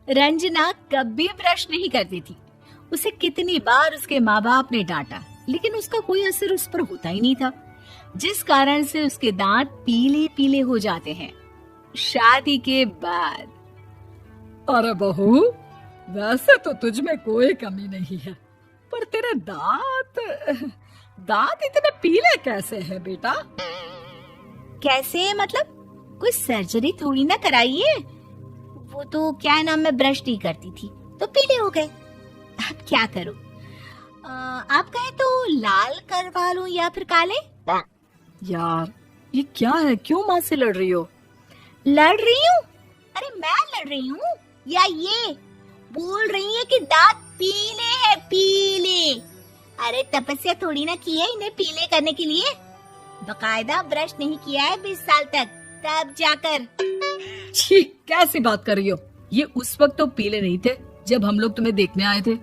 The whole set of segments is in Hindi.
रंजना कभी ब्रश नहीं करती थी। उसे कितनी बार उसके माँ बाप ने डांटा, लेकिन उसका कोई असर उस पर होता ही नहीं था, जिस कारण से उसके दांत पीले पीले हो जाते हैं। शादी के बाद अरे बहू, वैसे तो तुझ में कोई कमी नहीं है, पर तेरे दांत दांत इतने पीले कैसे हैं बेटा? कैसे मतलब? कोई सर्जरी थोड़ी ना कराइए। वो तो क्या नाम, मैं ब्रश नहीं करती थी तो पीले हो गए। अब क्या करूं? आप कहें तो लाल करवा लूं या फिर काले? यार ये क्या है, क्यों माँ से लड़ रही हो? लड़ रही हूँ? अरे मैं लड़ रही हूँ या ये बोल रही है कि दांत पीले हैं, पीले। अरे तपस्या थोड़ी ना की है इन्हें पीले करने के लिए। बकायदा ब्रश नहीं किया है 20 साल तक, तब जाकर। छी, कैसी बात कर रही हो? ये उस वक्त तो पीले नहीं थे जब हम लोग तुम्हें देखने आए थे।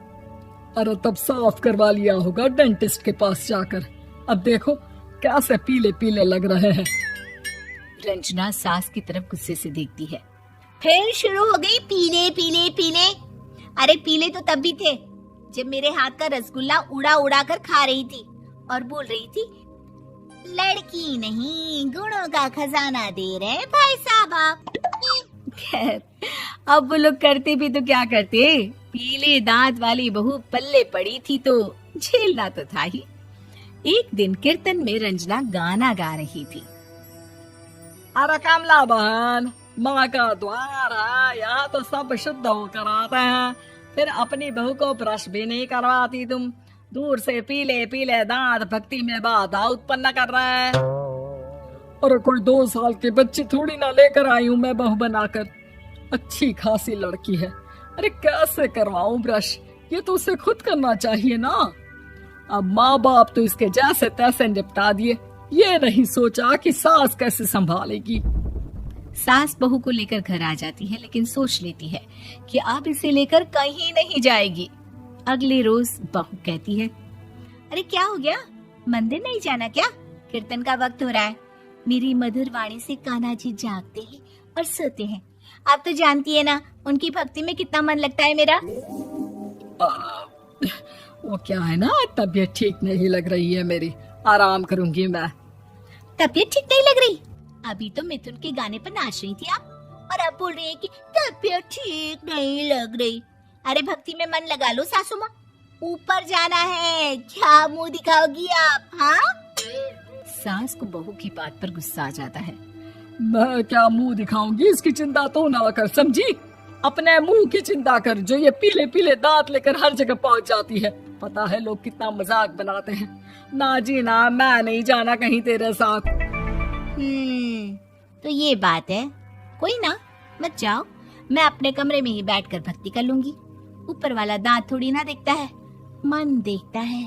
अरे तब साफ करवा लिया होगा डेंटिस्ट के पास जाकर। अब देखो कैसे पीले पीले लग रहे हैं। रंजना सास की तरफ गुस्से से देखती है। फिर शुरू हो गई पीले पीले पीले। अरे पीले तो तब भी थे जब मेरे हाथ का रसगुल्ला उड़ा उड़ा कर खा रही थी और बोल रही थी, लड़की नहीं गुणों का खजाना दे रहे भाई साहब आप। खैर, अब वो लोग करते भी तो क्या करते, पीले दांत वाली बहू पल्ले पड़ी थी तो झेलना तो था ही। एक दिन कीर्तन में रंजना गाना गा रही थी। अरे कमला बहन, माँ का द्वार है, यहाँ तो सब शुद्ध होकर आते हैं, फिर अपनी बहू को ब्रश भी नहीं करवाती तुम। दूर से पीले पीले दांत भक्ति में बाधा उत्पन्न कर रहे हैं। अरे कोई 2 साल की बच्ची थोड़ी ना लेकर आई हूँ मैं बहू बनाकर। अच्छी खासी लड़की है, अरे कैसे करवाऊं ब्रश? ये तो उसे खुद करना चाहिए ना। अब माँ बाप तो इसके जैसे तैसे निपटा दिए, ये नहीं सोचा कि सास कैसे संभालेगी। सास बहू को लेकर घर आ जाती है, लेकिन सोच लेती है कि अब इसे लेकर कहीं नहीं जाएगी। अगले रोज बहू कहती है, अरे क्या हो गया, मंदिर नहीं जाना क्या? कीर्तन का वक्त हो रहा है। मेरी मधुर वाणी से कान्हा जी जागते हैं और सोते हैं। आप तो जानती है ना उनकी भक्ति में कितना मन लगता है मेरा। वो क्या है ना, तबीयत ठीक नहीं लग रही है मेरी, आराम करूंगी मैं। तबीयत ठीक नहीं लग रही? अभी तो मिथुन के गाने पर नाच रही थी आप, और अब बोल रही है कि तबीयत ठीक नहीं लग रही। अरे भक्ति में मन लगा लो सासू माँ, ऊपर जाना है, क्या मुंह दिखाओगी आप? हाँ? सास को बहू की बात पर गुस्सा आ जाता है। मैं क्या मुंह दिखाऊंगी, इसकी चिंता तो ना कर, समझी? अपने मुंह की चिंता कर, जो ये पीले पीले दांत लेकर हर जगह पहुंच जाती है। पता है लोग कितना मजाक बनाते हैं। ना जी ना, मैं नहीं जाना कहीं तेरे साथ। तो ये बात है, कोई ना, मत जाओ, मैं अपने कमरे में ही बैठकर भक्ति कर लूंगी। ऊपर वाला दांत थोड़ी ना देखता है, मन देखता है,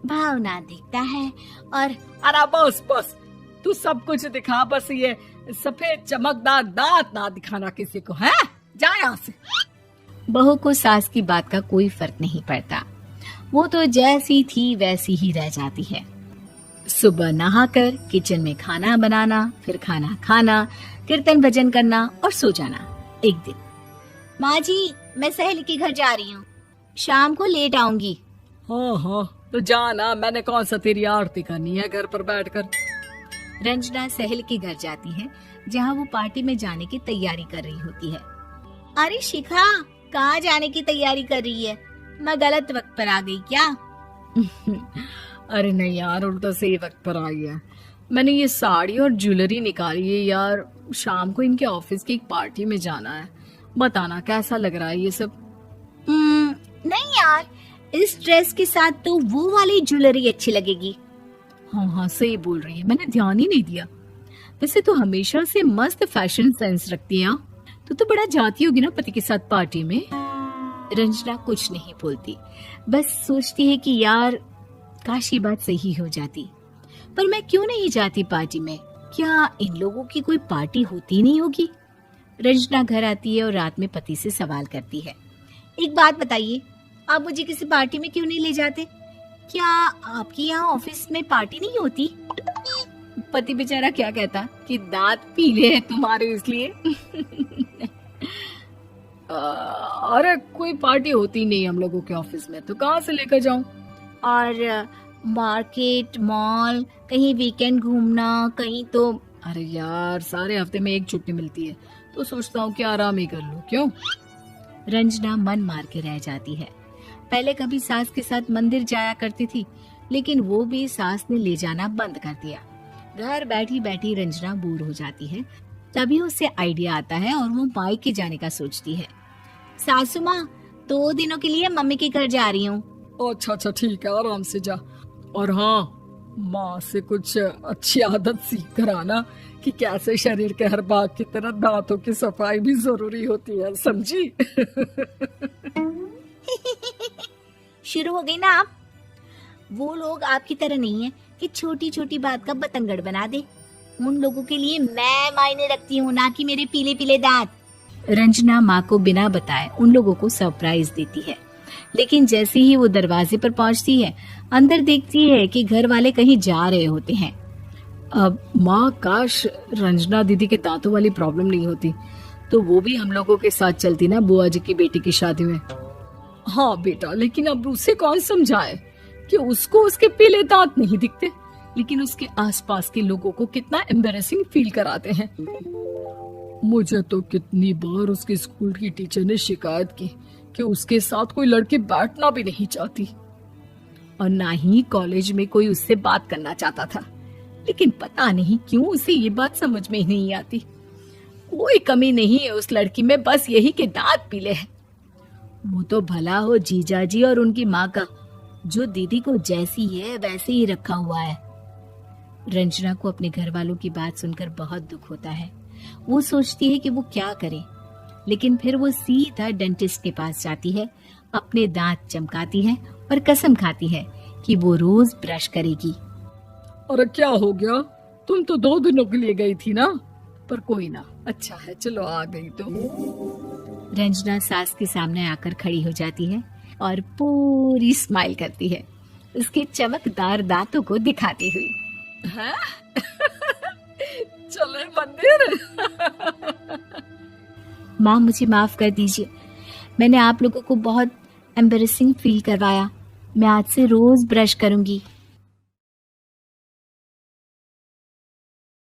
भावना देखता है। और अरे बस बस, तू सब कुछ दिखा, बस ये सफेद चमकदार दांत ना दिखाना किसी को, है? जा यहाँ से। बहू को सास की बात का कोई फर्क नहीं पड़ता, वो तो जैसी थी वैसी ही रह जाती है। सुबह नहाकर किचन में खाना बनाना, फिर खाना खाना, कीर्तन भजन करना और सो जाना। एक दिन, माँ जी मैं सहेली के घर जा रही हूँ, शाम को लेट आऊंगी। हाँ हाँ तो जाना, मैंने कौन सा तेरी आरती करनी है घर पर बैठकर। रंजना सहेली के घर जाती है, जहाँ वो पार्टी में जाने की तैयारी कर रही होती है। अरे शिखा, कहाँ जाने की तैयारी कर रही है? मैं गलत वक्त पर आ गई क्या? अरे नहीं यार, उल्टा सही वक्त पर आई है। मैंने ये साड़ी और ज्वेलरी निकाली है यार, शाम को इनके ऑफिस की एक पार्टी में जाना है। बताना कैसा लग रहा है ये सब? नहीं यार, इस ड्रेस के साथ तो वो वाली ज्वेलरी अच्छी लगेगी। हाँ हाँ सही बोल रही है, मैंने ध्यान ही नहीं दिया। वैसे तो हमेशा से मस्त फैशन सेंस रखती है। तो बड़ा जाती होगी ना पति के साथ पार्टी में। रंजना कुछ नहीं बोलती, बस सोचती है कि यार काश ये बात सही हो जाती, पर मैं क्यों नहीं जाती पार्टी में? क्या इन लोगों की कोई पार्टी होती नहीं होगी? रंजना घर आती है और रात में पति से सवाल करती है, एक बात बताइए, आप मुझे किसी पार्टी में क्यों नहीं ले जाते? क्या आपके यहाँ ऑफिस में पार्टी नहीं होती? पति बेचारा क्या कहता कि दांत पीले हैं तुम्हारे इसलिए। अरे कोई पार्टी होती नहीं हम लोगों के ऑफिस में, तो कहाँ से लेकर जाऊं? और मार्केट, मॉल, कहीं वीकेंड घूमना, कहीं तो। अरे यार, सारे हफ्ते में एक छुट्टी मिलती है, तो सोचता हूँ कि आराम ही कर लूं। क्यों? रंजना मन मार के रह जाती है। पहले कभी सास के साथ मंदिर जाया करती थी, लेकिन वो भी सास ने ले जाना बंद कर दिया। घर बैठी बैठी रंजना बोर हो जाती है। तभी उसे आइडिया आता है और वो मायके जाने का सोचती है। सासू माँ, 2 दिनों के लिए मम्मी के घर जा रही हूँ। अच्छा अच्छा, ठीक है, आराम से जा। और हाँ, माँ से कुछ अच्छी आदत सीख कर आना कि कैसे शरीर के हर भाग की तरह दांतों की सफाई भी जरूरी होती है, समझी? शुरू हो गई ना आप। वो लोग आपकी तरह नहीं है कि छोटी छोटी बात का बतंगड़ बना दे। उन लोगों के लिए मैं मायने रखती हूँ, ना कि मेरे पीले पीले दांत। रंजना माँ को बिना बताए उन लोगों को सरप्राइज देती है, लेकिन जैसे ही वो दरवाजे पर पहुंचती है, अंदर देखती है कि घर वाले कहीं जा रहे होते हैं। अब माँ, काश रंजना दीदी के दांतों वाली प्रॉब्लम नहीं होती, तो वो भी हम लोगों के साथ चलती ना बुआ जी की बेटी की शादी में। हाँ बेटा, लेकिन अब उसे कौन समझाए कि उसको उसके पीले दांत नहीं दिखते, लेकिन उसके आसपास के लोगों को कितना एम्बैरेसिंग फील कराते हैं। मुझे तो कितनी बार उसके स्कूल की टीचर ने शिकायत की कि उसके साथ कोई लड़की बैठना भी नहीं चाहती, और ना ही कॉलेज में कोई उससे बात करना चाहता था। लेकिन पता नहीं क्यों उसे ये बात समझ में ही नहीं आती। कोई कमी नहीं है उस लड़की में, बस यही कि दांत पीले हैं। वो तो भला हो जीजा जी और उनकी माँ का, जो दीदी को जैसी है वैसे ही रखा हुआ है। रंजना को अपने घर वालों की बात सुनकर बहुत दुख होता है। वो सोचती है कि वो क्या करे, लेकिन फिर वो सीधा डेंटिस्ट के पास जाती है, अपने दांत चमकाती है और कसम खाती है कि वो रोज ब्रश करेगी। अरे क्या हो गया? तुम तो 2 दिनों के लिए गई थी ना। पर कोई ना, अच्छा है, चलो आ गई तो। रंजना सास के सामने आकर खड़ी हो जाती है और पूरी स्माइल करती है, उसके चमकदार दांतों को दिखाती हुई। हैं? चले मंदिर? माँ, मुझे माफ कर दीजिए, मैंने आप लोगों को बहुत एम्बैरेसिंग फील करवाया। मैं आज से रोज ब्रश करूंगी।